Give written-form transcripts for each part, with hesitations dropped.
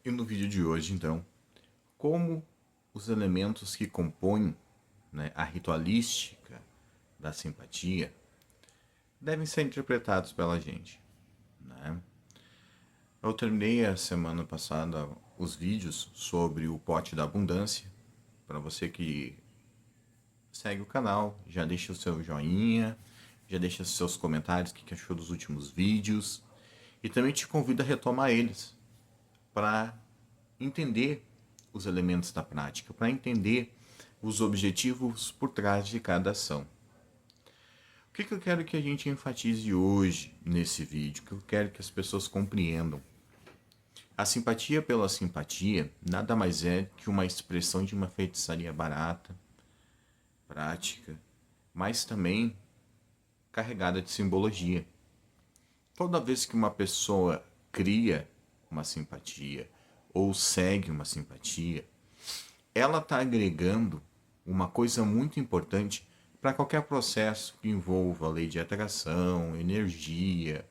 E no vídeo de hoje, então, como os elementos que compõem, a ritualística da simpatia devem ser interpretados pela gente, né? Eu terminei a semana passada os vídeos sobre o pote da abundância. Para você que segue o canal, já deixa o seu joinha, já deixa os seus comentários, o que achou dos últimos vídeos. E também te convido a retomar eles para entender os elementos da prática, para entender os objetivos por trás de cada ação. O que eu quero que a gente enfatize hoje nesse vídeo, que eu quero que as pessoas compreendam? A simpatia pela simpatia nada mais é que uma expressão de uma feitiçaria barata, prática, mas também carregada de simbologia. Toda vez que uma pessoa cria uma simpatia ou segue uma simpatia, ela está agregando uma coisa muito importante para qualquer processo que envolva a lei de atração, energia,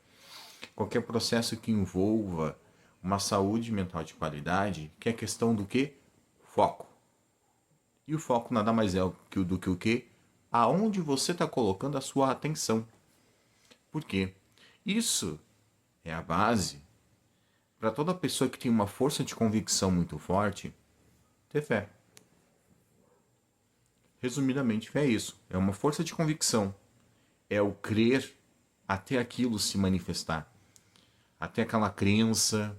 qualquer processo que envolva uma saúde mental de qualidade, que é questão do que? Foco. E o foco nada mais é do que o quê? Aonde você está colocando a sua atenção. Por quê? Isso é a base para toda pessoa que tem uma força de convicção muito forte ter fé. Resumidamente, fé é isso. É uma força de convicção. É o crer até aquilo se manifestar. Até aquela crença,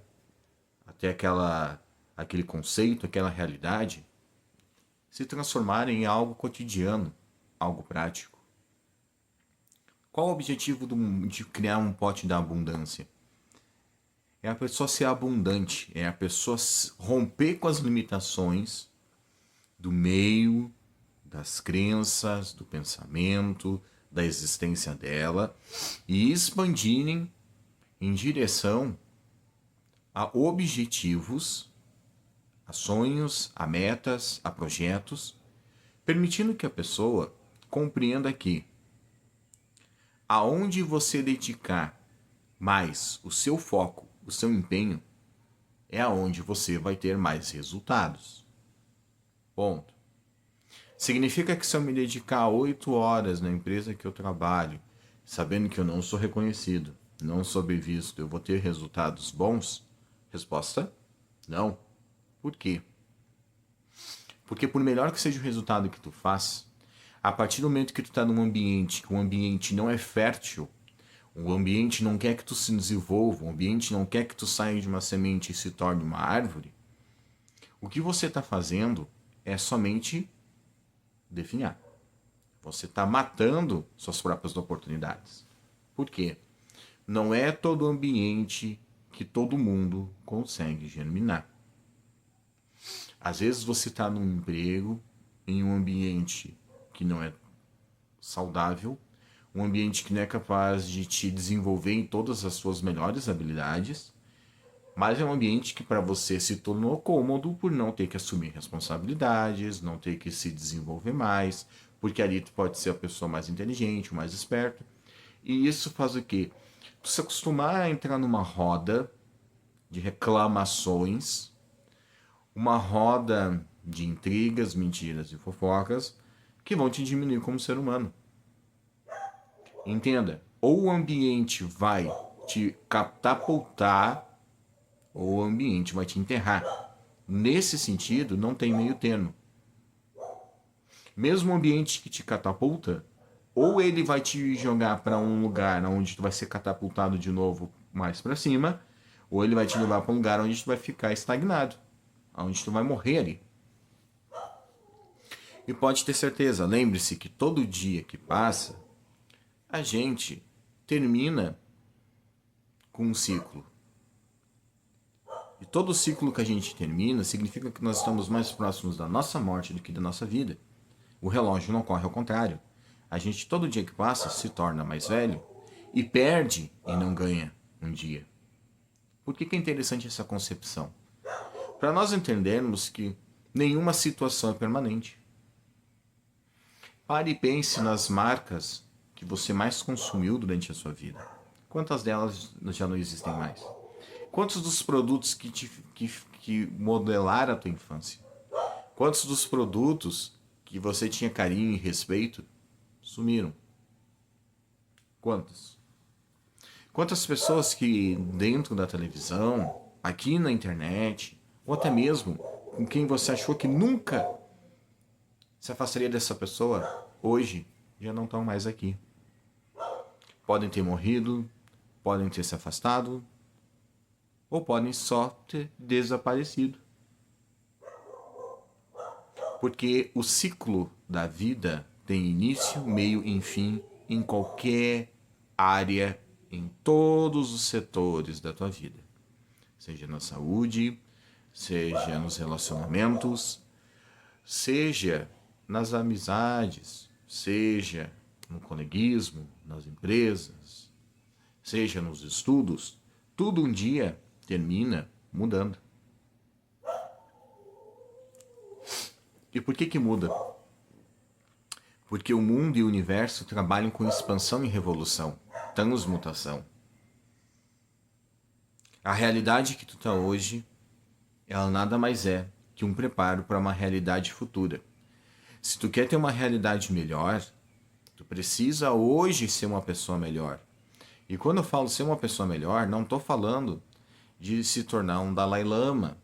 até aquele conceito, aquela realidade se transformar em algo cotidiano, algo prático. Qual o objetivo de criar um pote da abundância? É a pessoa ser abundante, é a pessoa romper com as limitações do meio, das crenças, do pensamento, da existência dela e expandirem em direção a objetivos, a sonhos, a metas, a projetos, permitindo que a pessoa compreenda que aonde você dedicar mais o seu foco, o seu empenho, é aonde você vai ter mais resultados. Ponto. Significa que se eu me dedicar 8 horas na empresa que eu trabalho, sabendo que eu não sou reconhecido, não sou bem visto, eu vou ter resultados bons? Resposta: não. Por quê? Porque por melhor que seja o resultado que tu faz, a partir do momento que tu está num ambiente que o ambiente não é fértil, o ambiente não quer que tu se desenvolva, o ambiente não quer que tu saia de uma semente e se torne uma árvore, o que você está fazendo é somente definhar. Você está matando suas próprias oportunidades. Por quê? Não é todo ambiente que todo mundo consegue germinar. Às vezes você está num emprego, em um ambiente que não é saudável, um ambiente que não é capaz de te desenvolver em todas as suas melhores habilidades, mas é um ambiente que para você se tornou cômodo por não ter que assumir responsabilidades, não ter que se desenvolver mais, porque ali tu pode ser a pessoa mais inteligente, mais esperta. E isso faz o quê? Tu se acostumar a entrar numa roda de reclamações, uma roda de intrigas, mentiras e fofocas que vão te diminuir como ser humano. Entenda, ou o ambiente vai te catapultar, ou o ambiente vai te enterrar. Nesse sentido, não tem meio termo. Mesmo o ambiente que te catapulta, ou ele vai te jogar para um lugar onde tu vai ser catapultado de novo mais para cima, ou ele vai te levar para um lugar onde tu vai ficar estagnado, onde tu vai morrer ali. E pode ter certeza, lembre-se que todo dia que passa, a gente termina com um ciclo. E todo ciclo que a gente termina significa que nós estamos mais próximos da nossa morte do que da nossa vida. O relógio não corre ao contrário. A gente, todo dia que passa, se torna mais velho e perde e não ganha um dia. Por que é interessante essa concepção? Para nós entendermos que nenhuma situação é permanente. Pare e pense nas marcas que você mais consumiu durante a sua vida. Quantas delas já não existem mais? Quantos dos produtos que que modelaram a tua infância? Quantos dos produtos que você tinha carinho e respeito sumiram? Quantos? Quantas pessoas que dentro da televisão, aqui na internet, ou até mesmo com quem você achou que nunca se afastaria dessa pessoa, hoje já não estão mais aqui. Podem ter morrido, podem ter se afastado, ou podem só ter desaparecido. Porque o ciclo da vida tem início, meio e fim em qualquer área, em todos os setores da tua vida. Seja na saúde, seja nos relacionamentos, seja nas amizades, seja no coleguismo, nas empresas, seja nos estudos, tudo um dia termina mudando. E por que muda? Porque o mundo e o universo trabalham com expansão e revolução, transmutação. A realidade que tu está hoje, ela nada mais é que um preparo para uma realidade futura. Se tu quer ter uma realidade melhor, tu precisa hoje ser uma pessoa melhor. E quando eu falo ser uma pessoa melhor, não estou falando de se tornar um Dalai Lama,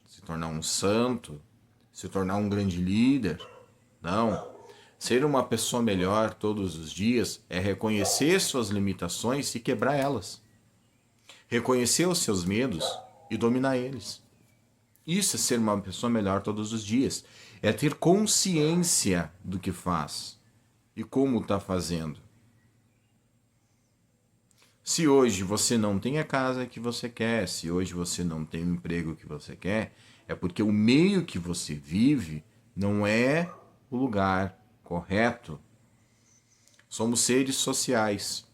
se tornar um santo, se tornar um grande líder. Não. Ser uma pessoa melhor todos os dias é reconhecer suas limitações e quebrar elas. Reconhecer os seus medos e dominar eles. Isso é ser uma pessoa melhor todos os dias. É ter consciência do que faz e como está fazendo. Se hoje você não tem a casa que você quer, se hoje você não tem o emprego que você quer, é porque o meio que você vive não é o lugar correto. Somos seres sociais.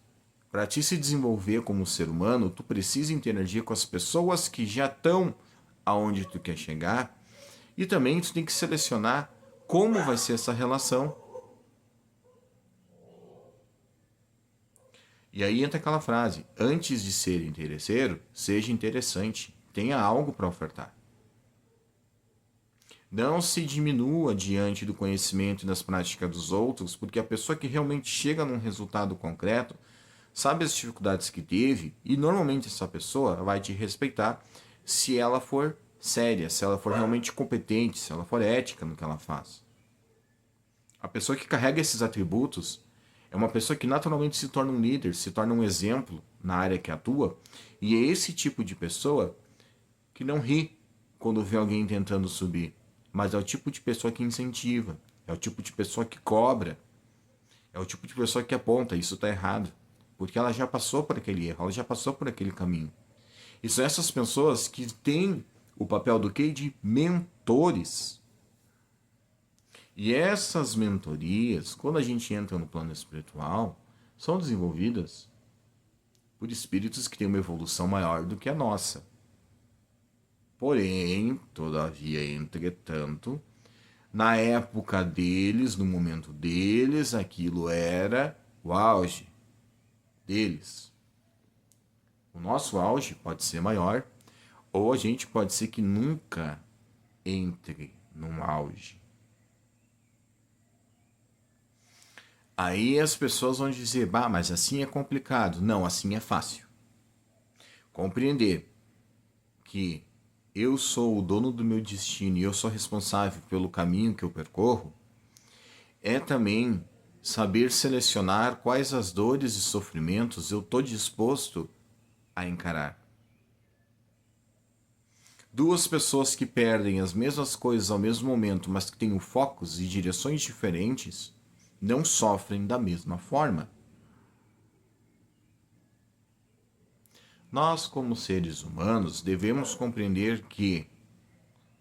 Para ti se desenvolver como ser humano, tu precisa interagir com as pessoas que já estão aonde tu quer chegar, e também tu tem que selecionar como vai ser essa relação. E aí entra aquela frase: antes de ser interesseiro, seja interessante, tenha algo para ofertar. Não se diminua diante do conhecimento e das práticas dos outros, porque a pessoa que realmente chega num resultado concreto sabe as dificuldades que teve, e normalmente essa pessoa vai te respeitar se ela for séria, se ela for realmente competente, se ela for ética no que ela faz. A pessoa que carrega esses atributos é uma pessoa que naturalmente se torna um líder, se torna um exemplo na área que atua, e é esse tipo de pessoa que não ri quando vê alguém tentando subir, mas é o tipo de pessoa que incentiva, é o tipo de pessoa que cobra, é o tipo de pessoa que aponta: isso está errado. Porque ela já passou por aquele erro, ela já passou por aquele caminho. E são essas pessoas que têm o papel do quê? De mentores. E essas mentorias, quando a gente entra no plano espiritual, são desenvolvidas por espíritos que têm uma evolução maior do que a nossa. Porém, todavia, entretanto, na época deles, no momento deles, aquilo era o auge deles. O nosso auge pode ser maior, ou a gente pode ser que nunca entre num auge. Aí as pessoas vão dizer: bah, mas assim é complicado. Não, assim é fácil. Compreender que eu sou o dono do meu destino e eu sou responsável pelo caminho que eu percorro é também saber selecionar quais as dores e sofrimentos eu estou disposto a encarar. Duas pessoas que perdem as mesmas coisas ao mesmo momento, mas que têm focos e direções diferentes, não sofrem da mesma forma. Nós, como seres humanos, devemos compreender que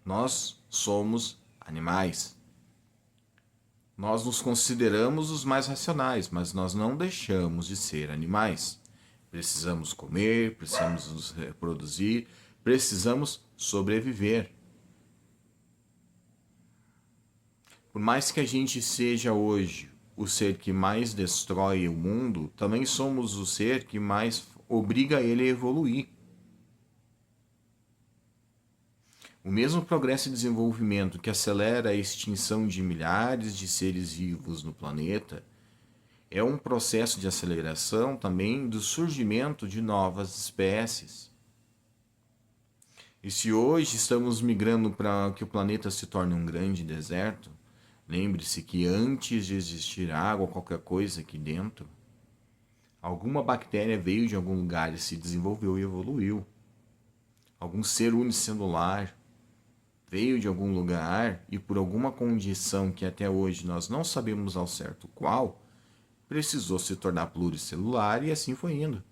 nós somos animais. Nós nos consideramos os mais racionais, mas nós não deixamos de ser animais. Precisamos comer, precisamos nos reproduzir, precisamos sobreviver. Por mais que a gente seja hoje o ser que mais destrói o mundo, também somos o ser que mais obriga ele a evoluir. O mesmo progresso e desenvolvimento que acelera a extinção de milhares de seres vivos no planeta é um processo de aceleração também do surgimento de novas espécies. E se hoje estamos migrando para que o planeta se torne um grande deserto, lembre-se que antes de existir água ou qualquer coisa aqui dentro, alguma bactéria veio de algum lugar e se desenvolveu e evoluiu. Algum ser unicelular veio de algum lugar e por alguma condição que até hoje nós não sabemos ao certo qual, precisou se tornar pluricelular e assim foi indo.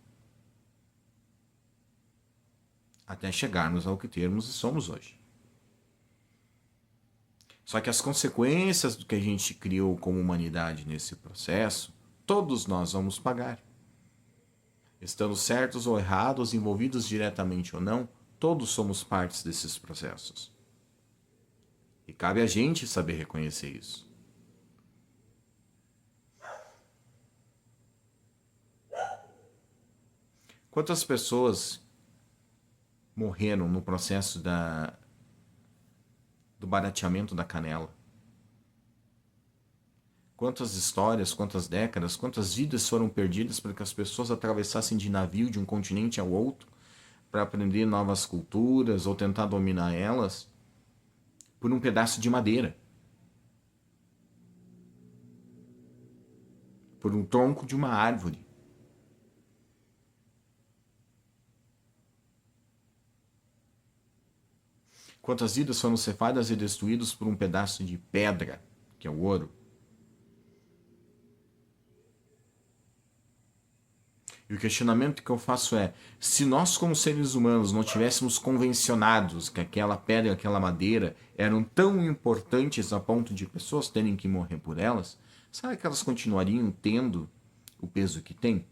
Até chegarmos ao que temos e somos hoje. Só que as consequências do que a gente criou como humanidade nesse processo, todos nós vamos pagar. Estando certos ou errados, envolvidos diretamente ou não, todos somos partes desses processos. E cabe a gente saber reconhecer isso. Quantas pessoas morreram no processo do barateamento da canela? Quantas histórias, quantas décadas, quantas vidas foram perdidas para que as pessoas atravessassem de navio de um continente ao outro para aprender novas culturas ou tentar dominar elas por um pedaço de madeira, por um tronco de uma árvore. Quantas vidas foram cefadas e destruídas por um pedaço de pedra, que é o ouro? E o questionamento que eu faço é, se nós como seres humanos não tivéssemos convencionados que aquela pedra e aquela madeira eram tão importantes a ponto de pessoas terem que morrer por elas, será que elas continuariam tendo o peso que têm?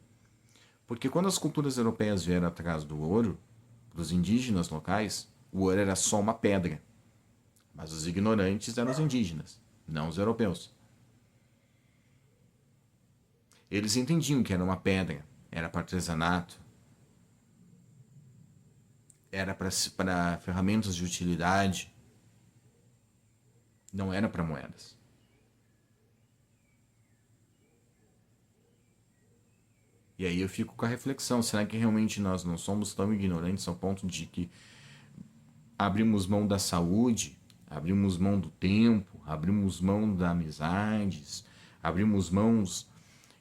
Porque quando as culturas europeias vieram atrás do ouro, para os indígenas locais, o ouro era só uma pedra. Mas os ignorantes eram os indígenas, não os europeus. Eles entendiam que era uma pedra, era para artesanato, era para ferramentas de utilidade, não era para moedas. E aí eu fico com a reflexão, será que realmente nós não somos tão ignorantes ao ponto de que abrimos mão da saúde, abrimos mão do tempo, abrimos mão das amizades, abrimos mãos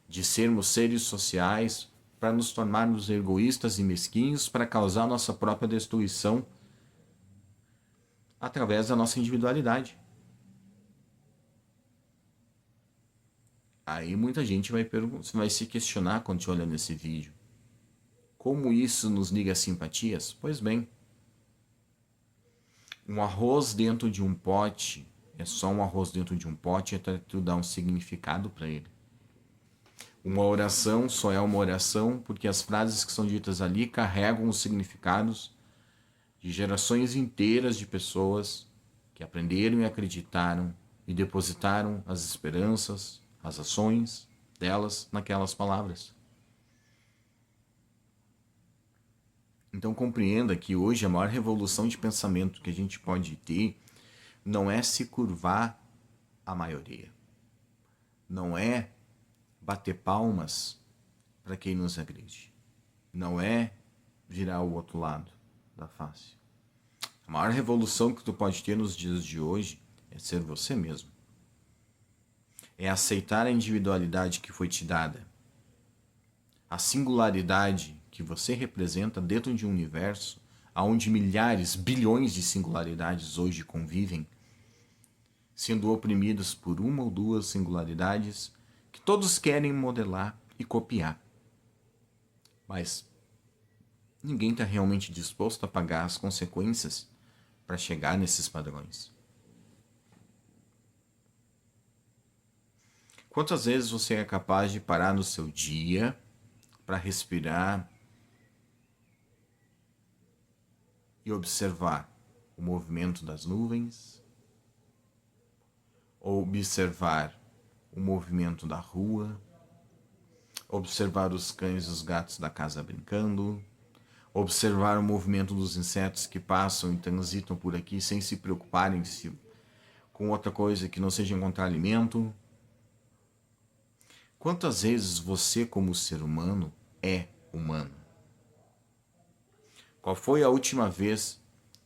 de sermos seres sociais para nos tornarmos egoístas e mesquinhos para causar nossa própria destruição através da nossa individualidade. Aí muita gente vai se questionar quando te olha nesse vídeo. Como isso nos liga a simpatias? Pois bem, um arroz dentro de um pote é só um arroz dentro de um pote até tu dar um significado para ele. Uma oração só é uma oração porque as frases que são ditas ali carregam os significados de gerações inteiras de pessoas que aprenderam e acreditaram e depositaram as esperanças, as ações delas naquelas palavras. Então compreenda que hoje a maior revolução de pensamento que a gente pode ter não é se curvar à maioria. Não é bater palmas para quem nos agride. Não é virar o outro lado da face. A maior revolução que tu pode ter nos dias de hoje é ser você mesmo. É aceitar a individualidade que foi te dada. A singularidade que você representa dentro de um universo onde milhares, bilhões de singularidades hoje convivem, sendo oprimidos por uma ou duas singularidades que todos querem modelar e copiar. Mas ninguém está realmente disposto a pagar as consequências para chegar nesses padrões. Quantas vezes você é capaz de parar no seu dia para respirar e observar o movimento das nuvens, ou observar o movimento da rua, observar os cães e os gatos da casa brincando, Observar o movimento dos insetos que passam e transitam por aqui sem se preocuparem com outra coisa que não seja encontrar alimento. Quantas vezes você, como ser humano, é humano? Qual foi a última vez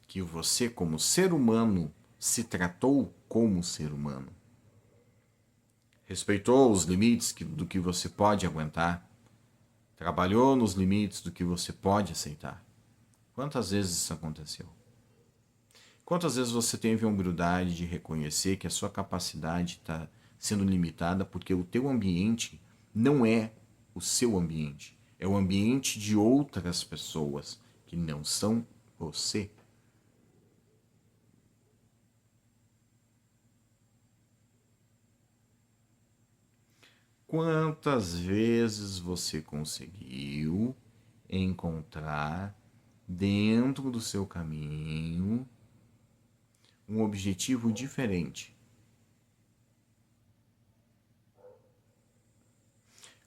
que você, como ser humano, se tratou como ser humano? Respeitou os limites do que você pode aguentar? Trabalhou nos limites do que você pode aceitar? Quantas vezes isso aconteceu? Quantas vezes você teve a humildade de reconhecer que a sua capacidade está sendo limitada porque o teu ambiente não é o seu ambiente, é o ambiente de outras pessoas que não são você? Quantas vezes você conseguiu encontrar dentro do seu caminho um objetivo diferente?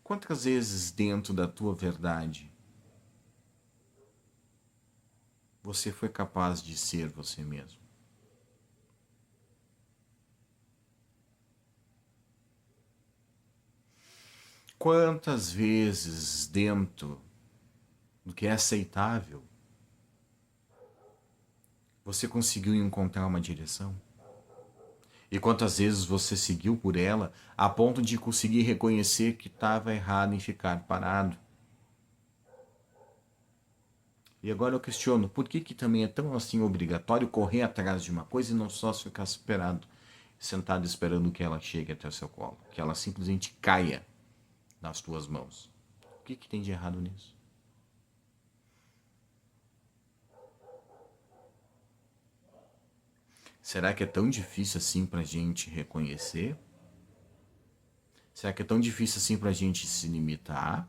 Quantas vezes dentro da tua verdade você foi capaz de ser você mesmo? Quantas vezes dentro do que é aceitável você conseguiu encontrar uma direção? E quantas vezes você seguiu por ela a ponto de conseguir reconhecer que estava errado em ficar parado? E agora eu questiono, por que também é tão assim obrigatório correr atrás de uma coisa e não só ficar esperado, sentado esperando que ela chegue até o seu colo, que ela simplesmente caia nas tuas mãos? O que tem de errado nisso? Será que é tão difícil assim pra gente reconhecer? Será que é tão difícil assim pra gente se limitar?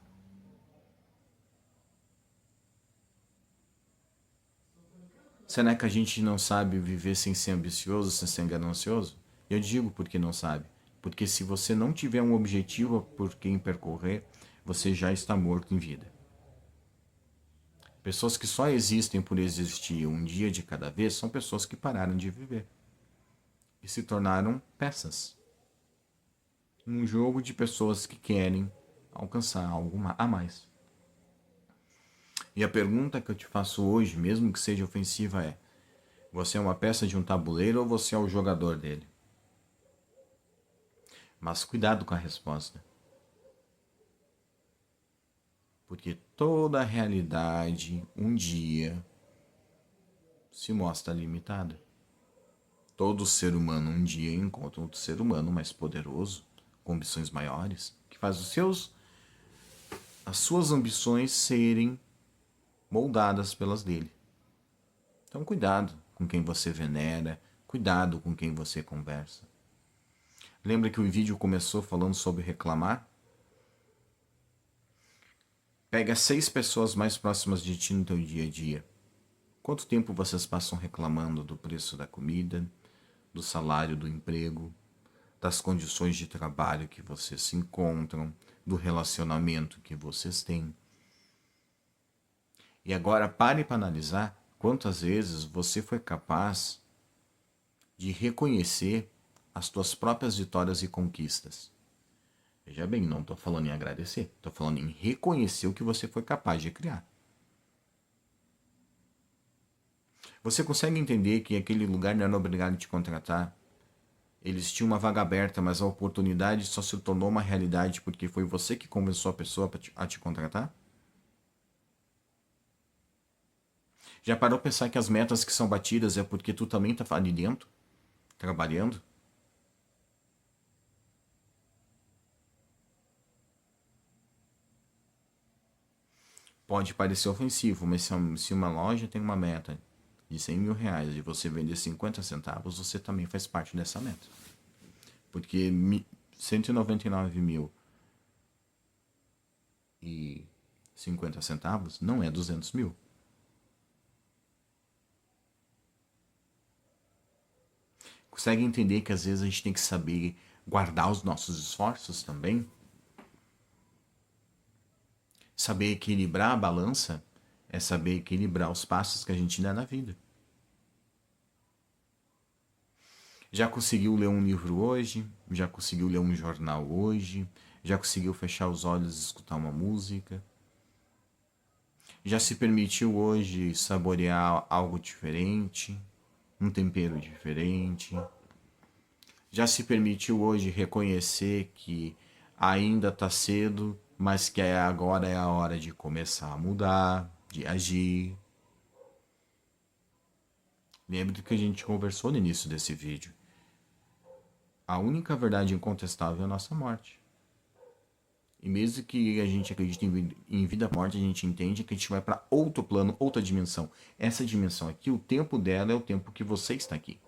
Será que a gente não sabe viver sem ser ambicioso, sem ser ganancioso? Eu digo porque não sabe. Porque se você não tiver um objetivo por quem percorrer, você já está morto em vida. Pessoas que só existem por existir um dia de cada vez são pessoas que pararam de viver e se tornaram peças num jogo de pessoas que querem alcançar algo a mais. E a pergunta que eu te faço hoje, mesmo que seja ofensiva, é: você é uma peça de um tabuleiro ou você é o jogador dele? Mas cuidado com a resposta, porque toda a realidade um dia se mostra limitada. Todo ser humano um dia encontra outro ser humano mais poderoso, com ambições maiores, que faz as suas ambições serem moldadas pelas dele. Então cuidado com quem você venera, cuidado com quem você conversa. Lembra que o vídeo começou falando sobre reclamar? Pega 6 pessoas mais próximas de ti no teu dia a dia. Quanto tempo vocês passam reclamando do preço da comida, do salário do emprego, das condições de trabalho que vocês se encontram, do relacionamento que vocês têm? E agora pare para analisar quantas vezes você foi capaz de reconhecer as tuas próprias vitórias e conquistas. Veja bem, não estou falando em agradecer, estou falando em reconhecer o que você foi capaz de criar. Você consegue entender que aquele lugar não era obrigado a te contratar? Eles tinham uma vaga aberta, mas a oportunidade só se tornou uma realidade porque foi você que convenceu a pessoa a te contratar? Já parou a pensar que as metas que são batidas é porque tu também está ali dentro, trabalhando? Pode parecer ofensivo, mas se uma loja tem uma meta de 100 mil reais e você vender 50 centavos, você também faz parte dessa meta. Porque 199 mil e 50 centavos não é 200 mil. Consegue entender que às vezes a gente tem que saber guardar os nossos esforços também? Saber equilibrar a balança É saber equilibrar os passos que a gente dá na vida. Já conseguiu ler um livro hoje? Já conseguiu ler um jornal hoje? Já conseguiu fechar os olhos e escutar uma música? Já se permitiu hoje saborear algo diferente? Um tempero diferente? Já se permitiu hoje reconhecer que ainda está cedo, mas que agora é a hora de começar a mudar, de agir? Lembre que a gente conversou no início desse vídeo. A única verdade incontestável é a nossa morte. E mesmo que a gente acredite em vida e morte, a gente entende que a gente vai para outro plano, outra dimensão. Essa dimensão aqui, o tempo dela é o tempo que você está aqui.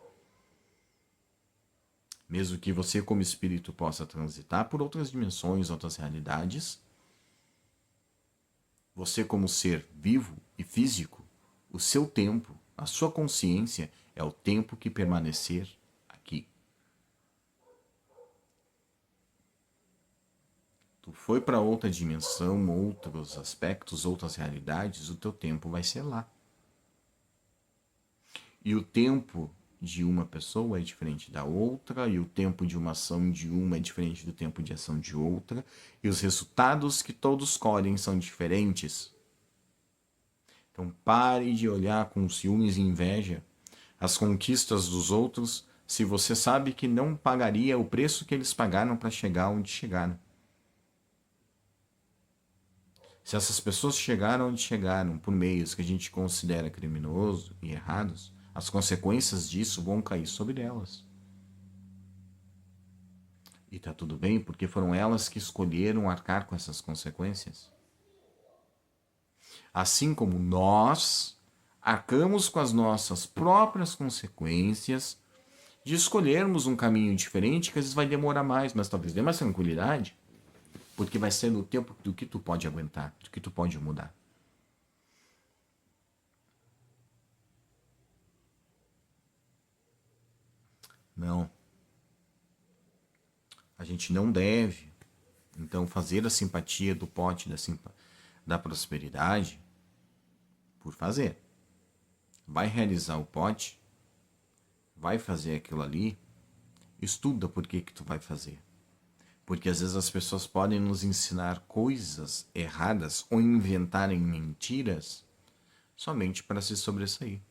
Mesmo que você, como espírito, possa transitar por outras dimensões, outras realidades, você, como ser vivo e físico, o seu tempo, a sua consciência é o tempo que permanecer aqui. Tu foi para outra dimensão, outros aspectos, outras realidades, o teu tempo vai ser lá. E o tempo de uma pessoa é diferente da outra, e o tempo de uma ação de uma é diferente do tempo de ação de outra, e os resultados que todos colhem são diferentes. Então pare de olhar com ciúmes e inveja as conquistas dos outros, se você sabe que não pagaria o preço que eles pagaram para chegar onde chegaram. Se essas pessoas chegaram onde chegaram por meios que a gente considera criminosos e errados, as consequências disso vão cair sobre elas. E tá tudo bem, porque foram elas que escolheram arcar com essas consequências. Assim como nós arcamos com as nossas próprias consequências de escolhermos um caminho diferente, que às vezes vai demorar mais, mas talvez dê mais tranquilidade, porque vai ser no tempo do que tu pode aguentar, do que tu pode mudar. Não. A gente não deve, então, fazer a simpatia do pote da prosperidade por fazer. Vai realizar o pote, vai fazer aquilo ali, estuda por que tu vai fazer. Porque às vezes as pessoas podem nos ensinar coisas erradas ou inventarem mentiras somente para se sobressair.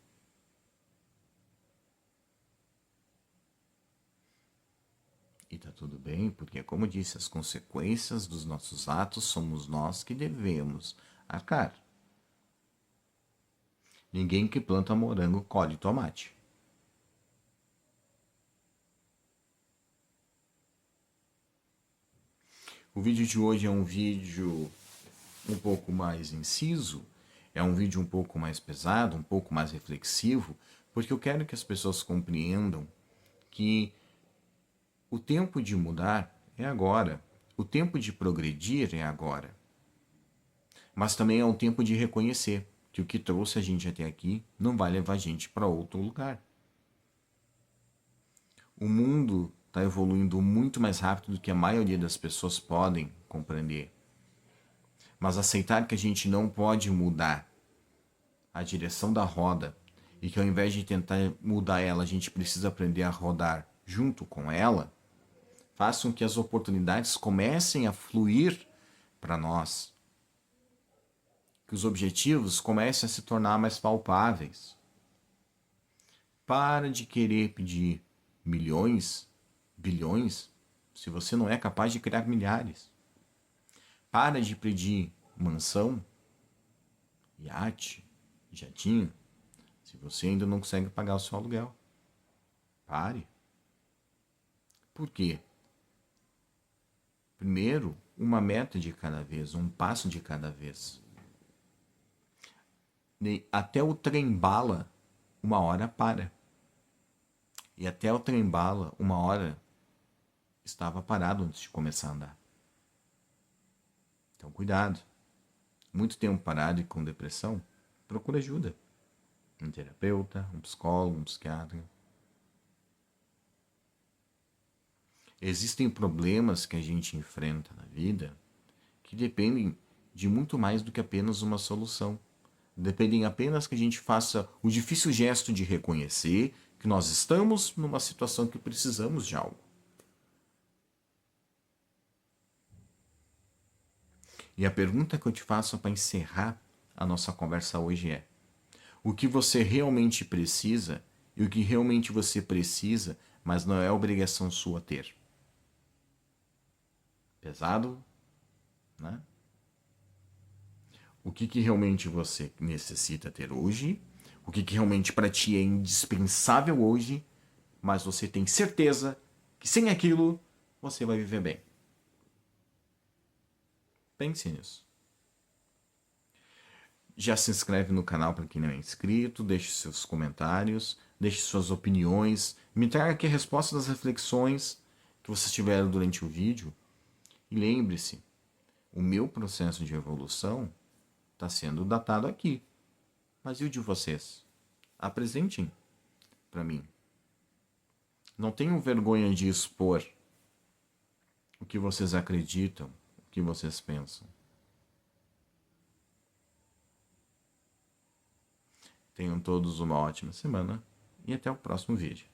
E tá tudo bem, porque, como eu disse, as consequências dos nossos atos somos nós que devemos arcar. Ninguém que planta morango colhe tomate. O vídeo de hoje é um vídeo um pouco mais inciso, é um vídeo um pouco mais pesado, um pouco mais reflexivo, porque eu quero que as pessoas compreendam que o tempo de mudar é agora, o tempo de progredir é agora. Mas também é um tempo de reconhecer que o que trouxe a gente até aqui não vai levar a gente para outro lugar. O mundo está evoluindo muito mais rápido do que a maioria das pessoas podem compreender. Mas aceitar que a gente não pode mudar a direção da roda e que ao invés de tentar mudar ela, a gente precisa aprender a rodar junto com ela, faz com que as oportunidades comecem a fluir para nós. Que os objetivos comecem a se tornar mais palpáveis. Para de querer pedir milhões, bilhões, se você não é capaz de criar milhares. Para de pedir mansão, iate, jatinho, se você ainda não consegue pagar o seu aluguel. Pare. Por quê? Primeiro, uma meta de cada vez, um passo de cada vez. Até o trem-bala, uma hora para. E até o trem-bala, uma hora, estava parado antes de começar a andar. Então, cuidado. Muito tempo parado e com depressão, procura ajuda. Um terapeuta, um psicólogo, um psiquiatra. Existem problemas que a gente enfrenta na vida que dependem de muito mais do que apenas uma solução. Dependem apenas que a gente faça o difícil gesto de reconhecer que nós estamos numa situação que precisamos de algo. E a pergunta que eu te faço para encerrar a nossa conversa hoje é: o que você realmente precisa e o que realmente você precisa, mas não é obrigação sua ter? Pesado, né? O que realmente você necessita ter hoje? O que realmente para ti é indispensável hoje, mas você tem certeza que sem aquilo você vai viver bem? Pense nisso. Já se inscreve no canal para quem não é inscrito, deixe seus comentários, deixe suas opiniões, me traga aqui a resposta das reflexões que vocês tiveram durante o vídeo. E lembre-se, o meu processo de evolução está sendo datado aqui. Mas e o de vocês? Apresentem para mim. Não tenham vergonha de expor o que vocês acreditam, o que vocês pensam. Tenham todos uma ótima semana e até o próximo vídeo.